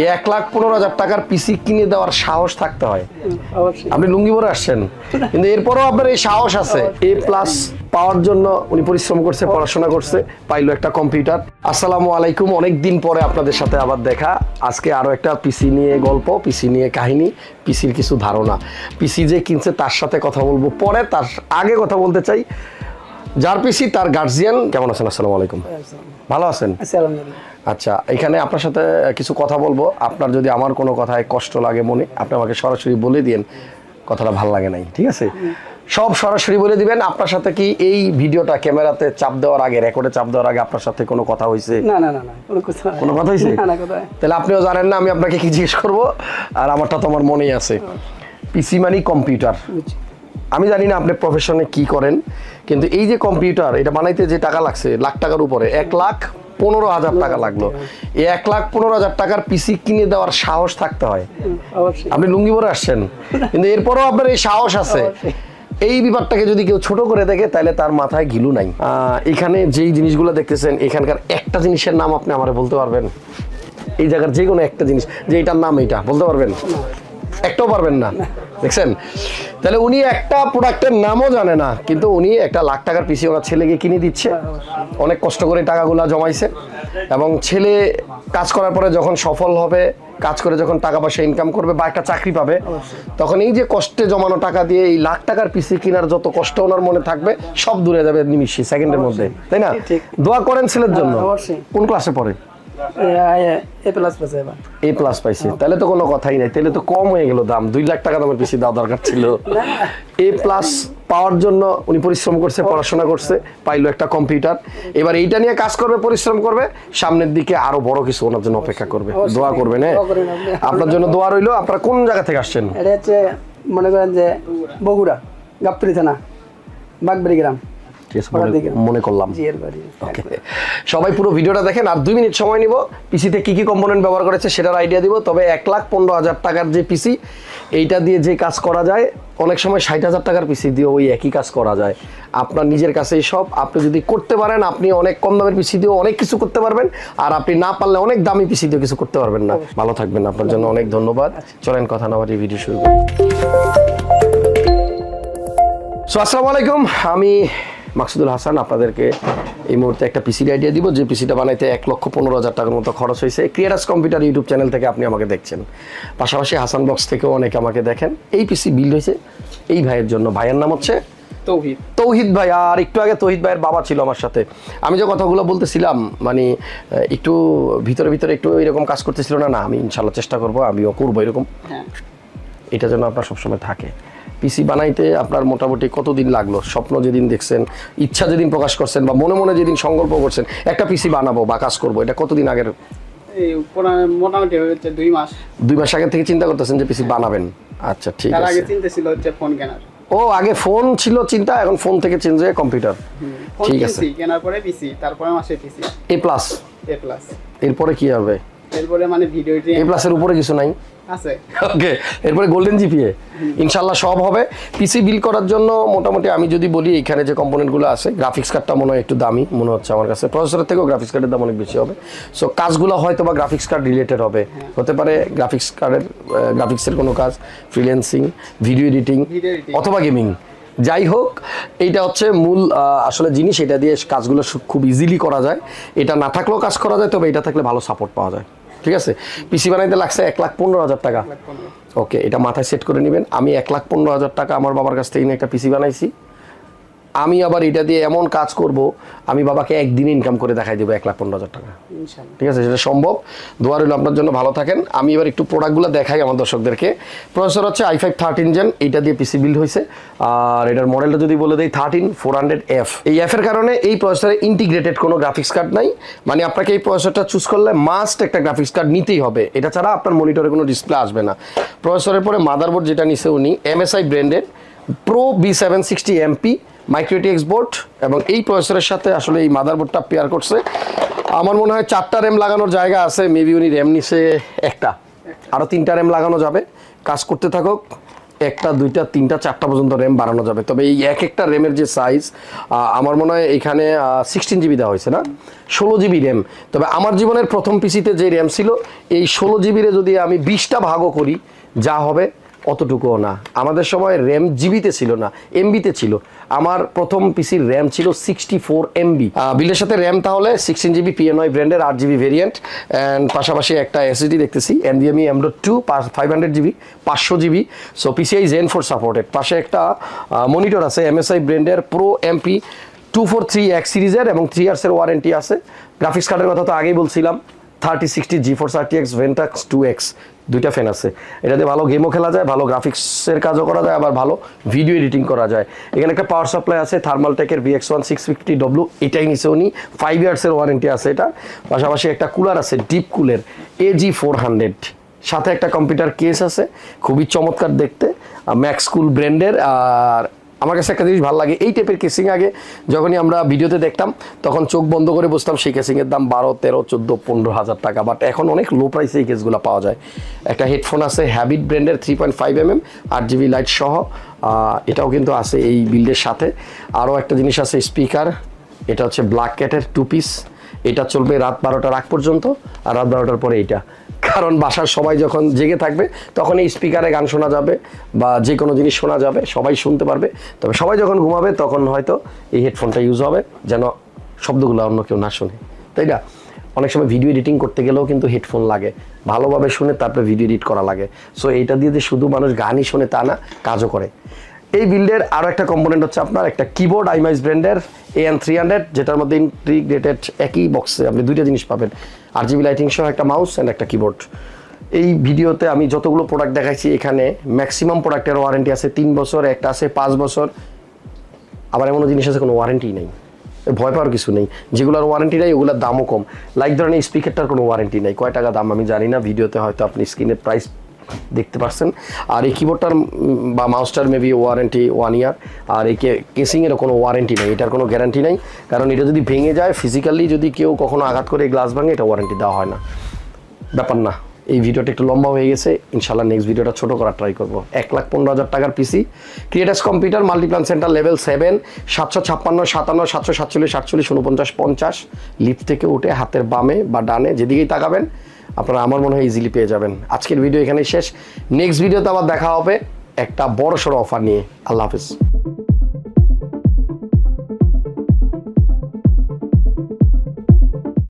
1,15,000 টাকার পিসি কিনে দেওয়ার সাহস থাকতে হয়। আপনি লুঙ্গি পরে আসছেন, কিন্তু এরপরও আপনার এই সাহস আছে। A+ পাওয়ার জন্য উনি পরিশ্রম করছে, পড়াশোনা করছে, পাইলো একটা কম্পিউটার। আসসালামু আলাইকুম, অনেকদিন পরে আপনাদের সাথে আবার দেখা। আজকে আরো একটা পিসি নিয়ে গল্প, পিসি নিয়ে কাহিনী, পিসির কিছু ধারণা। পিসি যে কিনছে তার সাথে কথা বলবো পরে, তার আগে কথা বলতে চাই যার পিসি তার গার্জিয়ান। কেমন আছেন? আসসালামু আলাইকুম। ভালো আছেন? আচ্ছা, এখানে আপনার সাথে কিছু কথা বলবো। আপনার যদি আমার কোনো কথায় কষ্ট লাগে মনে, আপনি আমাকে সরাসরি বলে দিন কথাটা ভালো লাগে নাই, ঠিক আছে? সব সরাসরি বলে দিবেন। আপনার সাথে কি এই ভিডিওটা ক্যামেরাতে চাপ দেওয়ার আগে, রেকর্ডে চাপ দেওয়ার আগে আপনার সাথে কোনো কথা হয়েছে? না না না, কোনো কথা হয়েছে? তাহলে আপনিও জানেন না আমি আপনাকে কি জিজ্ঞেস করবো, আর আমারটা তো আমার মনেই আছে। পিসি মানে কম্পিউটার। আমি জানি না আপনি প্রফেশনে কি করেন, কিন্তু এই যে কম্পিউটার, এটা বানাইতে যে টাকা লাগছে লাখ টাকার উপরে, 1,15,000 টাকা লাগলো। এই 1,15,000 টাকার পিসি কিনে দেওয়ার সাহস থাকতে হয়। আপনি লুঙ্গি পরে আসছেন, কিন্তু এরপরও আপনার এই সাহস আছে। এই ব্যাপারটাকে যদি কেউ ছোট করে দেখে তাহলে তার মাথায় ঘিলু নাই। এখানে যেই জিনিসগুলো দেখতেছেন, এখানকার একটা জিনিসের নাম আপনি আমারে বলতে পারবেন? এই জায়গার যে কোনো একটা জিনিস, যে এটার নাম এইটা বলতে পারবেন? একটাও পারবেন না। দেখছেন? তাহলে উনি একটা প্রোডাক্টের নামও জানে না, কিন্তু উনি একটা লাখ টাকার পিসি ওনার ছেলেকে কিনে দিচ্ছে। অনেক কষ্ট করে টাকাগুলো জমাইছে, এবং ছেলে কাজ করার পরে যখন সফল হবে, কাজ করে যখন টাকা পয়সা ইনকাম করবে বা একটা চাকরি পাবে, তখন এই যে কষ্টে জমানো টাকা দিয়ে এই লাখ টাকার পিসি কেনার যত কষ্ট ওনার মনে থাকবে সব দূরে যাবে নিমিষে, সেকেন্ডের মধ্যে, তাই না? দোয়া করেন ছেলের জন্য। কোন ক্লাসে পড়ে? A+ পাইছে, তাহলে তো কোনো কথাই নাই, তাহলে তো কম হয়ে গেল দাম। 2 লাখ টাকা দামের পিসি দেওয়া দরকার ছিল। A+ পাওয়ার জন্য উনি পরিশ্রম করছে, পড়াশোনা করছে, পাইলো একটা কম্পিউটার। এবার এইটা নিয়ে কাজ করবে, পরিশ্রম করবে, সামনের দিকে আরো বড় কিছু ওনার জন্য অপেক্ষা করবে। দোয়া করবেন। হ্যাঁ, আপনার জন্য দোয়া রইলো। আপনারা কোন জায়গা থেকে আসছেন? এটা হচ্ছে মনে করেন যে বগুড়া গাবতলী থানা, বাগবাড়ি গ্রাম। মনে করলাম। সবাই পুরো ভিডিওটা দেখেন, আর 2 মিনিট সময় নিব। পিসিতে কি কি কম্পোনেন্ট ব্যবহার করেছে সেটার আইডিয়া দিব। তবে 1,15,000 টাকার যে পিসি, এইটা দিয়ে যে কাজ করা যায়, অনেক সময় 60,000 টাকার পিসি দিয়ে ওই একই কাজ করা যায়। আপনার নিজের কাছেই সব। আপনি যদি করতে পারেন, আপনি অনেক কম দামের পিসি দিয়েও অনেক কিছু করতে পারবেন, আর আপনি না পারলে অনেক দামি পিসি দিয়ে কিছু করতে পারবেন না। ভালো থাকবেন, আপনার জন্য অনেক ধন্যবাদ। চলেন কথা না বাড়িয়ে ভিডিও শুরু করি। আসসালামু আলাইকুম, আমি মাকসুদুল হাসান। আপনাদেরকে এই মুহূর্তে একটা পিসির আইডিয়া দিব, যে পিসিটা বানাইতে 1,15,000 টাকার মতো খরচ হয়েছে। ক্রিয়েটার্স কম্পিউটার ইউটিউব চ্যানেল থেকে আপনি আমাকে দেখছেন, পাশাপাশি হাসান বক্স থেকেও অনেকে আমাকে দেখেন। এই পিসি বিল্ড হয়েছে এই ভাইয়ের জন্য। ভাইয়ের নাম হচ্ছে তৌহিদ ভাই। আর একটু আগে তৌহিদ ভাইয়ের বাবা ছিল আমার সাথে। আমি যে কথাগুলো বলতেছিলাম, মানে একটু ভিতরে ভিতরে একটু এরকম কাজ করতেছিল না? না, আমি ইনশাল্লাহ চেষ্টা করবো, আমিও করবো এরকম। এটা যেন আপনার সবসময় থাকে। পিসি বানাইতে আপনার মোটামুটি কতদিন লাগলো? স্বপ্ন যেদিন দেখছেন, ইচ্ছা যেদিন প্রকাশ করছেন, বা মনে মনে যেদিন সংকল্প করছেন একটা পিসি বানাবো বা কাজ করবো, এটা কতদিন আগের? মোটামুটি হচ্ছে 2 মাস। 2 মাস আগে থেকে চিন্তা করতেছেন যে পিসি বানাবেন? আচ্ছা, ঠিক আছে। আগে চিন্তা ছিল হচ্ছে ফোন কেনার। ও, আগে ফোন ছিল চিন্তা, এখন ফোন থেকে চেঞ্জ হয়ে কম্পিউটার। ঠিক আছে, কেনার পরে পিসি, তারপরে মাসে পিসি। A+। এরপরে কি হবে? এরপরে মানে ভিডিও A+ এর উপরে কিছু নাই আছে। ওকে, এরপরে গোল্ডেন জিপিএ ইনশাল্লাহ সব হবে। পিসি বিল্ড করার জন্য মোটামুটি আমি যদি বলি, এখানে যে কম্পোনেন্টগুলো আছে, গ্রাফিক্স কার্ডটা মনে হয় একটু দামি মনে হচ্ছে আমার কাছে। প্রসেসরের থেকেও গ্রাফিক্স কার্ডের দাম অনেক বেশি হবে। সো কাজগুলো হয়তো বা গ্রাফিক্স কার্ড রিলেটেড হবে, হতে পারে গ্রাফিক্স কার্ডের গ্রাফিক্সের কোনো কাজ, ফ্রিল্যান্সিং, ভিডিও এডিটিং অথবা গেমিং। যাই হোক, এইটা হচ্ছে মূল আসলে জিনিস। এটা দিয়ে কাজগুলো খুব ইজিলি করা যায়। এটা না থাকলেও কাজ করা যায়, তবে এটা থাকলে ভালো সাপোর্ট পাওয়া যায়। ঠিক আছে, পিসি বানাইতে লাগছে 1,15,000 টাকা। ওকে, এটা মাথায় সেট করে নেবেন। আমি 1,15,000 টাকা আমার বাবার কাছ থেকে একটা পিসি বানাইছি। আমি আবার এটা দিয়ে এমন কাজ করব, আমি বাবাকে একদিনে ইনকাম করে দেখাই দেবো 1,15,000 টাকা। ঠিক আছে, সেটা সম্ভব। দোয়া রইল, আপনার জন্য ভালো থাকেন। আমি এবার একটু প্রোডাক্টগুলো দেখাই আমার দর্শকদেরকে। প্রসেসর হচ্ছে i5 13 জেন, এইটা দিয়ে পিসি বিল্ড হয়েছে। আর এটার মডেলটা যদি বলে দেই 13400F। এই এফের কারণে এই প্রসেসরে ইন্টিগ্রেটেড কোনো গ্রাফিক্স কার্ড নাই। মানে আপনাকে এই প্রসেসরটা চুজ করলে মাস্ট একটা গ্রাফিক্স কার্ড নিতেই হবে, এটা ছাড়া আপনার মনিটরে কোনো ডিসপ্লে আসবে না। প্রসেসরের পরে মাদারবোর্ড যেটা নিছে উনি MSI ব্র্যান্ডের Pro B760MP micro ATX board, এবং এই প্রসেসরের সাথে আসলে এই মাদারবোর্ডটা পেয়ার করছে। আমার মনে হয় 4টা র্যাম লাগানোর জায়গা আছে, মেবি উনি র্যাম নিছে একটা, আরও 3টা র্যাম লাগানো যাবে। কাজ করতে থাকুক, একটা দুইটা তিনটা চারটা পর্যন্ত র্যাম বাড়ানো যাবে। তবে এই এক একটা র্যামের যে সাইজ আমার মনে হয় এখানে 16 জিবি দেওয়া হয়েছে না, 16 জিবি র্যাম। তবে আমার জীবনের প্রথম পিসিতে যে র্যাম ছিল এই 16 জিবিরে যদি আমি 20টা ভাগও করি যা হবে অতটুকুও না। আমাদের সময় র্যাম জিবিতে ছিল না, এমবিতে ছিল। আমার প্রথম পিসির র্যাম ছিল 64 MB। বিলের সাথে র্যাম তাহলে 16 জিবি PNY ব্র্যান্ডের 8 জিবি ভেরিয়েন্ট, অ্যান্ড পাশাপাশি একটা SSD দেখতেছি NVMe M.2 500 GB 500 GB. So PCI Gen 4 supported. পাশে একটা মনিটর আছে MSI ব্র্যান্ডের Pro MP 243X সিরিজের এবং 3 ইয়ার্সের ওয়ারেন্টি আছে। গ্রাফিক্স কার্ডের কথা তো আগেই বলছিলাম, 3060 GeForce RTX Ventrax 2X, দুইটা ফ্যান আছে। এটাতে ভালো গেমও খেলা যায়, ভালো গ্রাফিক্সের কাজও করা যায়, আবার ভালো ভিডিও এডিটিং করা যায়। এখানে একটা পাওয়ার সাপ্লাই আছে থার্মালটেকের VX1 650W, এটাই নিচে উনি 5 ইয়ার্সের ওয়ারেন্টি আছে এটা। পাশাপাশি একটা কুলার আছে ডিপ কুলের AG400, সাথে একটা কম্পিউটার কেস আছে খুবই চমৎকার দেখতে, ম্যাক্স কুল ব্র্যান্ডের। আর আমার কাছে একটা জিনিস ভালো লাগে, এই টাইপের কেসিং আগে যখনই আমরা ভিডিওতে দেখতাম তখন চোখ বন্ধ করে বসতাম, সেই কেসিংয়ের দাম 12, 13, 14, 15 হাজার টাকা। বাট এখন অনেক লো প্রাইসে এই কেসগুলো পাওয়া যায়। একটা হেডফোন আছে হ্যাবিট ব্র্যান্ডের 3.5mm 8 জিবি লাইট সহ, এটাও কিন্তু আছে এই বিল্ডের সাথে। আরও একটা জিনিস আছে স্পিকার, এটা হচ্ছে ব্ল্যাক ক্যাটের 2 পিস। এটা চলবে রাত 12টার আগ পর্যন্ত, আর রাত 12টার পরে এইটা, কারণ বাসার সবাই যখন জেগে থাকবে তখন এই স্পিকারে গান শোনা যাবে বা যে কোনো জিনিস শোনা যাবে, সবাই শুনতে পারবে। তবে সবাই যখন ঘুমাবে তখন হয়তো এই হেডফোনটা ইউজ হবে যেন শব্দগুলো অন্য কেউ না শুনে, তাই না? অনেক সময় ভিডিও এডিটিং করতে গেলেও কিন্তু হেডফোন লাগে, ভালোভাবে শুনে তারপরে ভিডিও এডিট করা লাগে। সো এইটা দিয়ে যে শুধু মানুষ গানই শোনে তা না, কাজও করে। এই বিল্ডের আরও একটা কম্পোনেন্ট হচ্ছে আপনার একটা কিবোর্ড আইমাইজ ব্র্যান্ডের AN300, যেটার মধ্যে ইন্টিগ্রেটেড একই বক্সে আপনি দুইটা জিনিস পাবেন, RGB লাইটিং সহ একটা মাউস অ্যান্ড একটা কিবোর্ড। এই ভিডিওতে আমি যতগুলো প্রোডাক্ট দেখাইছি এখানে ম্যাক্সিমাম প্রোডাক্টের ওয়ারেন্টি আছে 3 বছর, একটা আছে 5 বছর, আবার এমনও জিনিস আছে কোনো ওয়ারেন্টি নেই। ভয় পাওয়ার কিছু নেই, যেগুলোর ওয়ারেন্টি নেই ওগুলোর দামও কম। লাইক ধরেন এই স্পিকারটার কোনো ওয়ারেন্টি নেই, কয় টাকা দাম আমি জানি না, ভিডিওতে হয়তো আপনি স্ক্রিনের প্রাইস দেখতে পাচ্ছেন। আর এই কিবোর্ডটার বা মাউসটার মেবি ওয়ারেন্টি 1 ইয়ার, আর এই কেসিংয়েরও কোনো ওয়ারেন্টি নেই, এটার কোনো গ্যারান্টি নেই। কারণ এটা যদি ভেঙে যায়, ফিজিক্যালি যদি কেউ কখনো আঘাত করে গ্লাস ভাঙে, এটা ওয়ারেন্টি দেওয়া হয় না, ব্যাপার না। এই ভিডিওটা একটু লম্বা হয়ে গেছে, ইনশাল্লাহ নেক্সট ভিডিওটা ছোটো করার ট্রাই করবো। 1,15,000 টাকার PC, Creators Computer, Multiplan Center level 7, 756, 57, 747, 48, 49, 50, lift থেকে উঠে হাতের বামে বা ডানে যেদিকেই তাকাবেন আপনারা আমার মনে হয় ইজিলি পেয়ে যাবেন। আজকের ভিডিও এখানেই শেষ, নেক্সট ভিডিওতে আবার দেখা হবে একটা বড় সড়ো অফার নিয়ে। আল্লাহ হাফিজ।